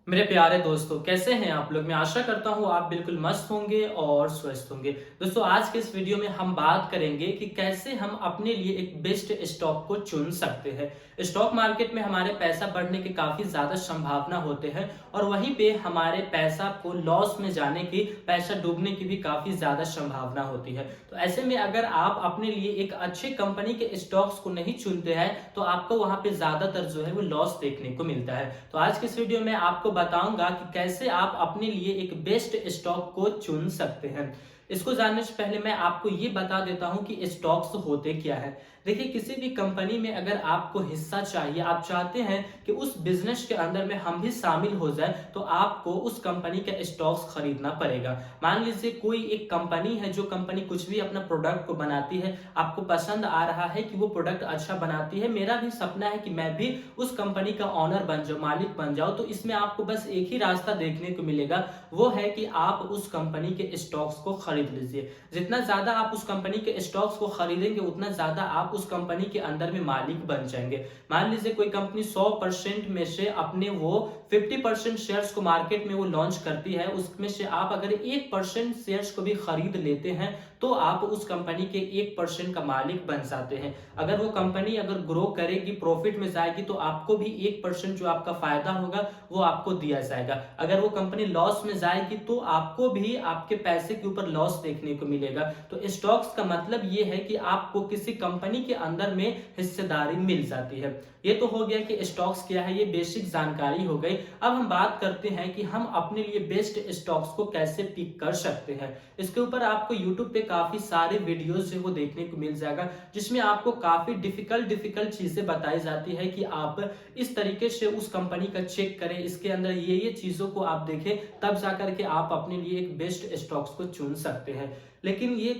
मेरे प्यारे दोस्तों, कैसे हैं आप लोग। मैं आशा करता हूँ आप बिल्कुल मस्त होंगे और स्वस्थ होंगे। दोस्तों, आज के इस वीडियो में हम बात करेंगे कि कैसे हम अपने लिए एक बेस्ट स्टॉक को चुन सकते हैं। स्टॉक मार्केट में हमारे पैसा बढ़ने की काफी ज्यादा संभावना होते हैं और वहीं पे हमारे पैसा को लॉस में जाने की, पैसा डूबने की भी काफी ज्यादा संभावना होती है। तो ऐसे में अगर आप अपने लिए एक अच्छी कंपनी के स्टॉक्स को नहीं चुनते हैं तो आपको वहां पे ज्यादातर जो है वो लॉस देखने को मिलता है। तो आज के इस वीडियो में आपको बताऊंगा कि कैसे आप अपने लिए एक बेस्ट स्टॉक को चुन सकते हैं। इसको जानने से पहले मैं आपको ये बता देता हूं कि स्टॉक्स होते क्या है। देखिए, किसी भी कंपनी में अगर आपको हिस्सा चाहिए, आप चाहते हैं कि उस बिजनेस के अंदर में हम भी शामिल हो जाए, तो आपको उस कंपनी के स्टॉक्स खरीदना पड़ेगा। मान लीजिए कोई एक कंपनी है, जो कंपनी कुछ भी अपना प्रोडक्ट को बनाती है, आपको पसंद आ रहा है कि वो प्रोडक्ट अच्छा बनाती है, मेरा भी सपना है कि मैं भी उस कंपनी का ऑनर बन जाऊं, मालिक बन जाऊं। तो इसमें आपको बस एक ही रास्ता देखने को मिलेगा, वो है कि आप उस कंपनी के स्टॉक्स को खरीद लीजिए। जितना ज्यादा आप उस कंपनी के स्टॉक्स को खरीदेंगे, उतना ज्यादा आप उस कंपनी के अंदर में मालिक बन जाएंगे। मान लीजिए कोई कंपनी 100% में से अपने वो 50% शेयर्स को मार्केट में वो लॉन्च करती है, उसमें से आप अगर 1% शेयर्स को भी खरीद लेते हैं तो आप उस कंपनी के 1% का मालिक बन जाते हैं। अगर वो कंपनी अगर ग्रो करेगी, प्रॉफिट में जाएगी, तो आपको भी 1% जो आपका फायदा होगा वो आपको दिया जाएगा। अगर वो कंपनी लॉस में जाएगी तो आपको भी आपके पैसे के ऊपर लॉस देखने को मिलेगा। तो स्टॉक्स का मतलब ये है कि आपको किसी कंपनी के अंदर में हिस्सेदारी मिल जाती है। ये तो हो गया कि स्टॉक्स क्या है, ये बेसिक जानकारी हो गई। अब हम बात करते हैं कि हम अपने लिए बेस्ट स्टॉक्स को कैसे पिक कर सकते हैं। इसके ऊपर आपको यूट्यूब पे काफी सारे वीडियोस जो वो देखने को मिल जाएगा, जिसमें आपको काफी डिफिकल्ट चीजें बताई जाती है कि आप इस तरीके से उस कंपनी का चेक करें, इसके अंदर ये चीजों को आप देखें, तब जाकर के आप अपने लिए एक बेस्ट स्टॉक्स को चुन सकते हैं। लेकिन ये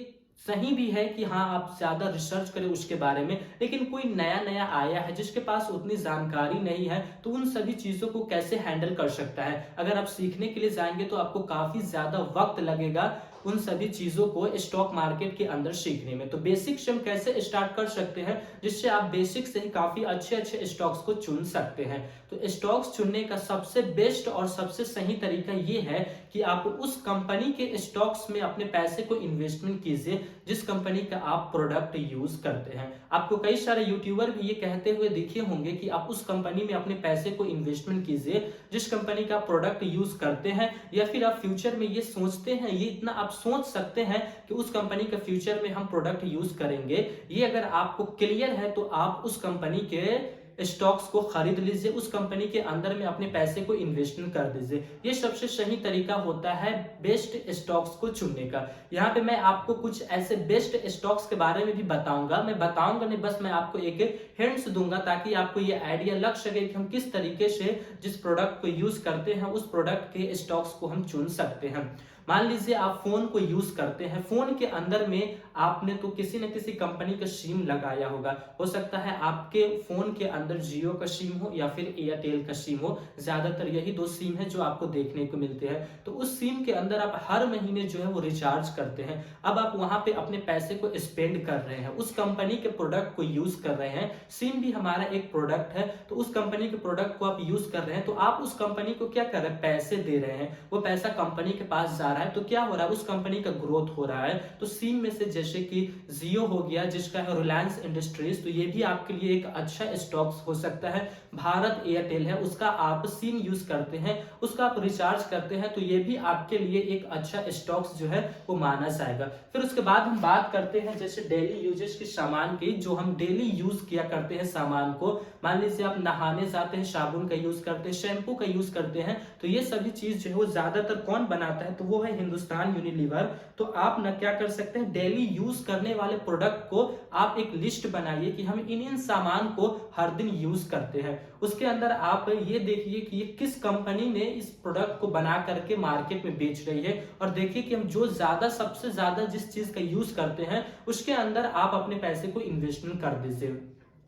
सही भी है कि हाँ, आप ज्यादा रिसर्च करें उसके बारे में, लेकिन कोई नया नया आया है जिसके पास उतनी जानकारी नहीं है, तो उन सभी चीजों को कैसे हैंडल कर सकता है। अगर आप सीखने के लिए जाएंगे तो आपको काफी ज्यादा वक्त लगेगा उन सभी चीजों को स्टॉक मार्केट के अंदर सीखने में। तो बेसिक से हम कैसे स्टार्ट कर सकते हैं, जिससे आप बेसिक से ही काफी अच्छे अच्छे स्टॉक्स को चुन सकते हैं। तो स्टॉक्स चुनने का सबसे बेस्ट और सबसे सही तरीका ये है कि आप उस कंपनी के स्टॉक्स में अपने पैसे को इन्वेस्टमेंट कीजिए जिस कंपनी का आप प्रोडक्ट यूज करते हैं। आपको कई सारे यूट्यूबर भी ये कहते हुए दिखे होंगे कि आप उस कंपनी में अपने पैसे को इन्वेस्टमेंट कीजिए जिस कंपनी का प्रोडक्ट यूज करते हैं, या फिर आप फ्यूचर में ये सोचते हैं, ये इतना आप सोच सकते हैं कि उस कंपनी का फ्यूचर में हम प्रोडक्ट यूज करेंगे। ये अगर आपको क्लियर है तो आप उस कंपनी के स्टॉक्स को खरीद लीजिए, उस कंपनी के अंदर में अपने पैसे को इन्वेस्टमेंट कर दीजिए। ये सबसे सही तरीका होता है बेस्ट स्टॉक्स को चुनने का। यहाँ पे मैं आपको कुछ ऐसे बेस्ट स्टॉक्स के बारे में भी बताऊंगा। मैं बताऊंगा नहीं, बस मैं आपको एक हिंट्स दूंगा ताकि आपको ये आइडिया लग सके कि हम किस तरीके से जिस प्रोडक्ट को यूज करते हैं उस प्रोडक्ट के स्टॉक्स को हम चुन सकते हैं। मान लीजिए आप फोन को यूज करते हैं, फोन के अंदर में आपने तो किसी न किसी कंपनी का सिम लगाया होगा। हो सकता है आपके फोन के अंदर जियो का सिम हो या फिर एयरटेल का सिम हो, ज्यादातर यही दो सिम है जो आपको देखने को मिलते हैं। तो उस सिम के अंदर आप हर महीने जो है वो रिचार्ज करते हैं। अब आप वहां पे अपने पैसे को स्पेंड कर रहे हैं, उस कंपनी के प्रोडक्ट को यूज कर रहे हैं। सिम भी हमारा एक प्रोडक्ट है, तो उस कंपनी के प्रोडक्ट को आप यूज कर रहे हैं, तो आप उस कंपनी को क्या कर रहे हैं, पैसे दे रहे हैं। वो पैसा कंपनी के पास जा रहा है, तो क्या हो रहा है, उस कंपनी का ग्रोथ हो रहा है। तो सिम में से जैसे कि जियो हो गया, जिसका है रिलायंस इंडस्ट्रीज, तो ये भी आपके लिए एक अच्छा स्टॉक्स हो सकता है। भारत एयरटेल है, उसका आप सिम यूज करते हैं, उसका आप रिचार्ज करते हैं, तो ये भी आपके लिए एक अच्छा स्टॉक्स जो है वो माना जाएगा। फिर उसके बाद हम बात करते हैं जैसे डेली यूजेस के सामान की, जो हम डेली यूज किया करते हैं सामान को। मान लीजिए आप नहाने जाते हैं, साबुन का यूज करते हैं, शैम्पू का यूज करते हैं, तो ये सभी चीज जो है वो ज्यादातर कौन बनाता है, तो वो है हिंदुस्तान यूनिलीवर। तो आप ना क्या कर सकते हैं, डेली यूज करने वाले प्रोडक्ट को आप एक लिस्ट बनाइए कि हम इन सामान को हर दिन यूज करते हैं। उसके अंदर आप ये देखिए कि ये किस कंपनी ने इस प्रोडक्ट को बना करके मार्केट में बेच रही है, और देखिए कि हम जो ज्यादा सबसे ज्यादा जिस चीज का यूज करते हैं उसके अंदर आप अपने पैसे को इन्वेस्टमेंट कर दीजिए।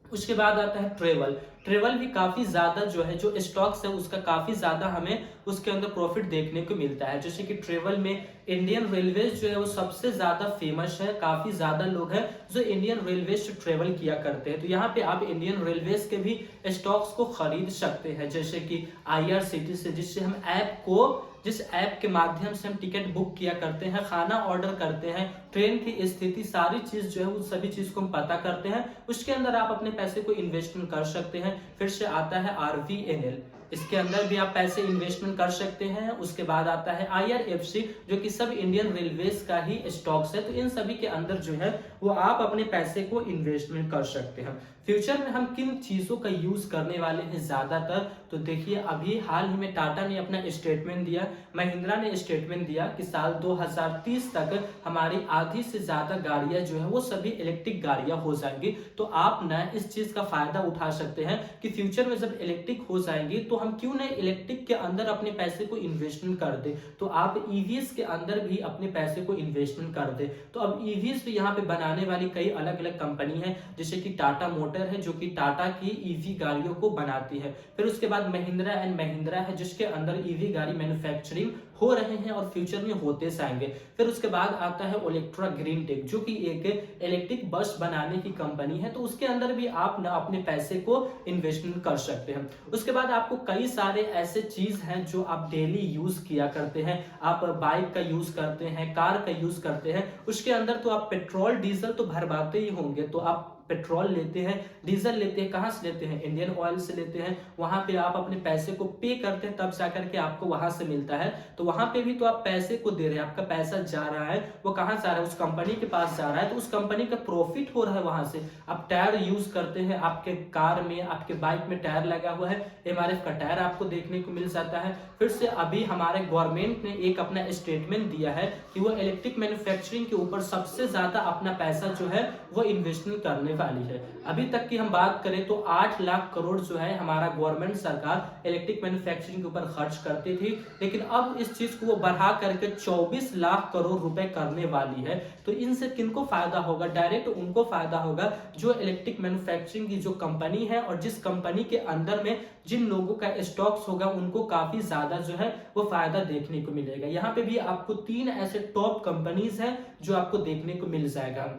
उसके बाद आता है ट्रेवल। ट्रेवल भी काफी ज्यादा जो है, जो स्टॉक्स है उसका काफी ज्यादा हमें उसके अंदर प्रॉफिट देखने को मिलता है। जैसे कि ट्रेवल में इंडियन रेलवेज जो है वो सबसे ज्यादा फेमस है, काफी ज्यादा लोग हैं जो इंडियन रेलवेज से ट्रेवल किया करते हैं। तो यहाँ पे आप इंडियन रेलवेज के भी स्टॉक्स को खरीद सकते हैं, जैसे कि IRCTC से, जिस ऐप के माध्यम से हम टिकट बुक किया करते हैं, खाना ऑर्डर करते हैं, ट्रेन की स्थिति, सारी चीज जो है उन सभी चीज को हम पता करते हैं, उसके अंदर आप अपने पैसे को इन्वेस्टमेंट कर सकते हैं। फिर से आता है RVNL, इसके अंदर भी आप पैसे इन्वेस्टमेंट कर सकते हैं। उसके बाद आता है IRFC, जो कि सब इंडियन रेलवेज का ही स्टॉक्स है। तो इन सभी के अंदर जो है वो आप अपने पैसे को इन्वेस्टमेंट कर सकते हैं। फ्यूचर में हम किन चीजों का यूज करने वाले हैं ज्यादातर, तो देखिए अभी हाल ही में टाटा ने अपना स्टेटमेंट दिया, महिंद्रा ने स्टेटमेंट दिया कि साल 2030 तक हमारी आधी से ज्यादा गाड़ियां जो है वो सभी इलेक्ट्रिक गाड़ियां हो जाएंगी। तो आप ना इस चीज का फायदा उठा सकते हैं कि फ्यूचर में जब इलेक्ट्रिक हो जाएंगी तो हम क्यों नहीं इलेक्ट्रिक के अंदर अपने पैसे को इन्वेस्टमेंट कर दे। तो आप EVs के अंदर भी अपने पैसे को इन्वेस्टमेंट कर दे। तो अब EVs भी यहाँ पे बनाने वाली कई अलग अलग कंपनी है, जैसे कि टाटा मोटर है जो कि टाटा की EV गाड़ियों को बनाती है। फिर उसके बाद महिंद्रा एंड महिंद्रा है जिसके अंदर EV गाड़ी मैन्युफैक्चरिंग हो रहे हैं और फ्यूचर में होते जाएंगे। फिर उसके बाद आता है ओलेक्ट्रा ग्रीन टेक, जो कि एक इलेक्ट्रिक बस बनाने की कंपनी है। तो उसके अंदर भी आप ना अपने पैसे को इन्वेस्टमेंट कर सकते हैं। उसके बाद आपको कई सारे ऐसे चीज हैं जो आप डेली यूज किया करते हैं, आप बाइक का यूज करते हैं, कार का यूज करते हैं, उसके अंदर तो आप पेट्रोल डीजल तो भरवाते ही होंगे। तो आप पेट्रोल लेते हैं, डीजल लेते हैं, कहां से लेते हैं? इंडियन ऑयल से लेते हैं। वहां पे आप अपने पैसे को पे करते हैं, तब जाकर के आपको वहां से मिलता है। तो वहां पे भी तो आप पैसे को दे रहे हैं, आपका पैसा जा रहा है, वो कहां जा रहा है? उस कंपनी के पास जा रहा है। तो उस कंपनी का प्रॉफिट हो रहा है वहां से। आप टायर यूज करते हैं, आपके कार में, आपके बाइक में टायर लगा हुआ है, MRF का टायर आपको देखने को मिल जाता है। फिर से अभी हमारे गवर्नमेंट ने एक अपना स्टेटमेंट दिया है कि वो इलेक्ट्रिक मैन्युफैक्चरिंग के ऊपर सबसे ज्यादा अपना पैसा जो है वो इन्वेस्टमेंट करने वाली है। अभी तक की हम बात करें तो 8 लाख करोड़ जो है हमारा गवर्नमेंट सरकार इलेक्ट्रिक मैन्युफैक्चरिंग के ऊपर खर्च करती थी, लेकिन अब इस चीज को वो बढ़ा करके 24 लाख करोड़ रुपए करने वाली है। तो इनसे किनको फायदा होगा? डायरेक्ट उनको फायदा होगा जो इलेक्ट्रिक मैन्युफैक्चरिंग की जो कंपनी है, और जिस कंपनी के अंदर में जिन लोगों का स्टॉक्स होगा उनको काफी ज्यादा जो है वो फायदा देखने को मिलेगा। यहाँ पे भी आपको 3 ऐसे टॉप कंपनीज हैं जो आपको देखने को मिल जाएगा।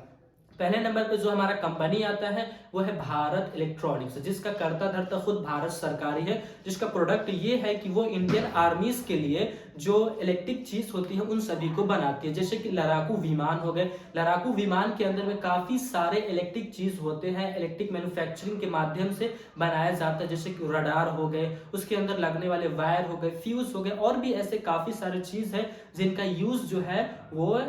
पहले नंबर पे जो हमारा कंपनी आता है वो है भारत इलेक्ट्रॉनिक्स, जिसका कर्ता धर्ता खुद भारत सरकार ही है, जिसका प्रोडक्ट ये है कि वो इंडियन आर्मीज के लिए जो इलेक्ट्रिक चीज होती है उन सभी को बनाती है। जैसे कि लड़ाकू विमान हो गए, लड़ाकू विमान के अंदर में काफी सारे इलेक्ट्रिक चीज होते हैं, इलेक्ट्रिक मैन्युफैक्चरिंग के माध्यम से बनाया जाता है। जैसे कि रडार हो गए, उसके अंदर लगने वाले वायर हो गए, फ्यूज हो गए, और भी ऐसे काफी सारे चीज है जिनका यूज जो है वो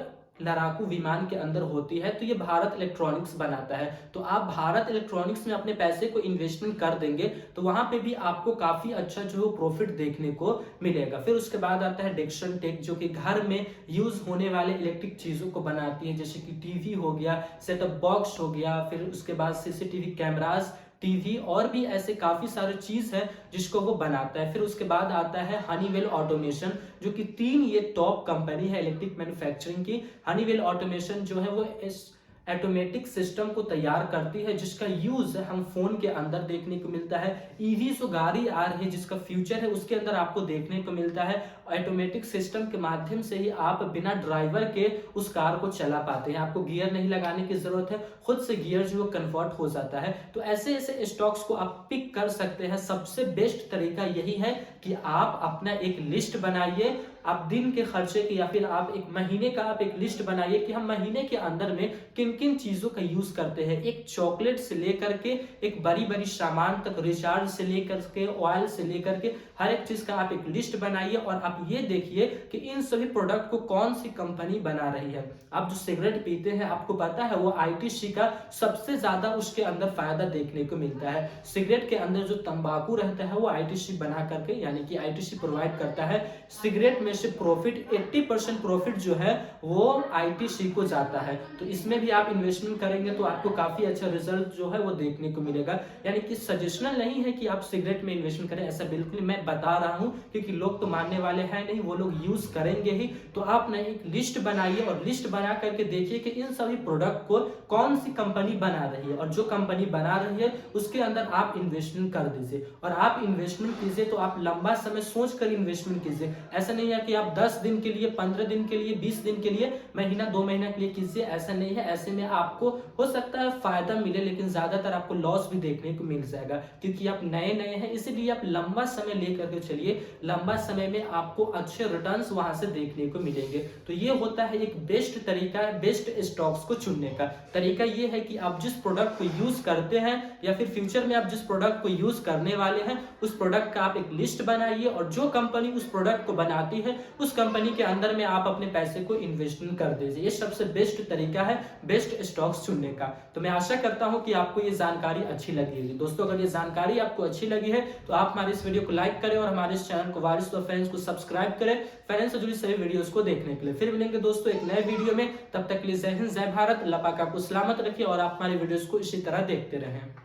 लड़ाकू विमान के अंदर होती है। तो ये भारत इलेक्ट्रॉनिक्स बनाता है। तो आप भारत इलेक्ट्रॉनिक्स में अपने पैसे को इन्वेस्टमेंट कर देंगे तो वहां पे भी आपको काफी अच्छा जो प्रॉफिट देखने को मिलेगा। फिर उसके बाद आता है डिक्सन टेक, जो कि घर में यूज होने वाले इलेक्ट्रिक चीजों को बनाती है, जैसे कि टीवी हो गया, सेटअप बॉक्स हो गया, फिर उसके बाद CCTV कैमरास, टीवी, और भी ऐसे काफी सारे चीज है जिसको वो बनाता है। फिर उसके बाद आता है हनीवेल ऑटोमेशन, जो कि 3 ये टॉप कंपनी है इलेक्ट्रिक मैन्युफैक्चरिंग की। हनीवेल ऑटोमेशन जो है वो इस ऑटोमेटिक सिस्टम को तैयार करती है जिसका यूज हम फोन के अंदर देखने को मिलता है। EV जो गाड़ी आ रही है जिसका फ्यूचर है उसके अंदर आपको देखने को मिलता है। ऑटोमेटिक सिस्टम के माध्यम से ही आप बिना ड्राइवर के उस कार को चला पाते हैं, आपको गियर नहीं लगाने की जरूरत है, खुद से गियर जो कन्वर्ट हो जाता है। तो ऐसे ऐसे स्टॉक्स को आप पिक कर सकते हैं। सबसे बेस्ट तरीका यही है कि आप अपना एक लिस्ट बनाइए, आप दिन के खर्चे की या फिर आप एक महीने का आप एक लिस्ट बनाइए कि हम महीने के अंदर में किन किन चीजों का यूज करते हैं। एक चॉकलेट से लेकर के एक बड़ी बड़ी सामान तक, रिचार्ज से लेकर के ऑयल से लेकर के हर एक चीज का आप एक लिस्ट बनाइए, और आप ये देखिए कि इन सभी प्रोडक्ट को कौन सी कंपनी बना रही है। आप जो सिगरेट पीते हैं आपको पता है वो ITC का सबसे ज्यादा उसके अंदर फायदा देखने को मिलता है। सिगरेट के अंदर जो तंबाकू रहता है वो ITC बना करके, यानी कि ITC प्रोवाइड करता है। सिगरेट में से प्रॉफिट 80% प्रॉफिट जो है वो ITC को जाता है। तो इसमें भी आप इन्वेस्टमेंट करेंगे तो आपको काफी अच्छा रिजल्ट जो है वो देखने को मिलेगा। यानी कि सजेशनल नहीं है कि आप सिगरेट में इन्वेस्टमेंट करें, ऐसा बिल्कुल मैं बता रहा हूं, क्योंकि लोग तो मानने वाले हैं नहीं, वो लोग यूज करेंगे ही। तो आप ना एक लिस्ट बनाइए और लिस्ट बना करके देखिए कि इन सभी प्रोडक्ट को कौन सी कंपनी बना रही है, और जो कंपनी बना रही है उसके अंदर आप इन्वेस्टमेंट कर दीजिए। और आप इन्वेस्टमेंट कीजिए तो आप लंबा समय सोच कर इन्वेस्टमेंट कीजिए। ऐसा नहीं है कि आप 10 दिन के लिए, 15 दिन के लिए, 20 दिन के लिए, महीना 2 महीना के लिए कीजिए, ऐसा नहीं है। ऐसे में आपको हो सकता है फायदा मिले, लेकिन ज्यादातर आपको लॉस भी देखने को मिल जाएगा, क्योंकि आप नए नए हैं। इसीलिए आप लंबा समय लेकर के चलिए, लंबा समय में आपको अच्छे रिटर्न्स वहां से देखने को मिलेंगे। तो ये होता है एक बेस्ट तरीका है बेस्ट स्टॉक्स को चुनने का। तरीका ये है कि आप जिस प्रोडक्ट को यूज करते हैं या फिर फ्यूचर में आप जिस प्रोडक्ट को यूज करने वाले हैं, उस प्रोडक्ट का आप एक लिस्ट बनाइए, और जो कंपनी उस प्रोडक्ट को बनाती है उस कंपनी के अंदर में आप अपने पैसे को इन्वेस्टमेंट कर दीजिए। ये सबसे बेस्ट तरीका है बेस्ट स्टॉक्स चुनने का। तो मैं आशा करता हूं कि आपको ये जानकारी अच्छी लगी होगी। दोस्तों, अगर ये जानकारी आपको अच्छी लगी है तो आप हमारे इस वीडियो को लाइक करें और हमारे इस चैनल को वारिस और फ्रेंड्स को सब्सक्राइब करें फाइनेंस से जुड़ी सभी वीडियोस को देखने के लिए। फिर मिलेंगे दोस्तों एक नए वीडियो में, तब तक के लिए जय हिंद जय भारत। अल्लाह पाक आपको सलामत रखिए और आप हमारे वीडियोस को इसी तरह देखते रहें।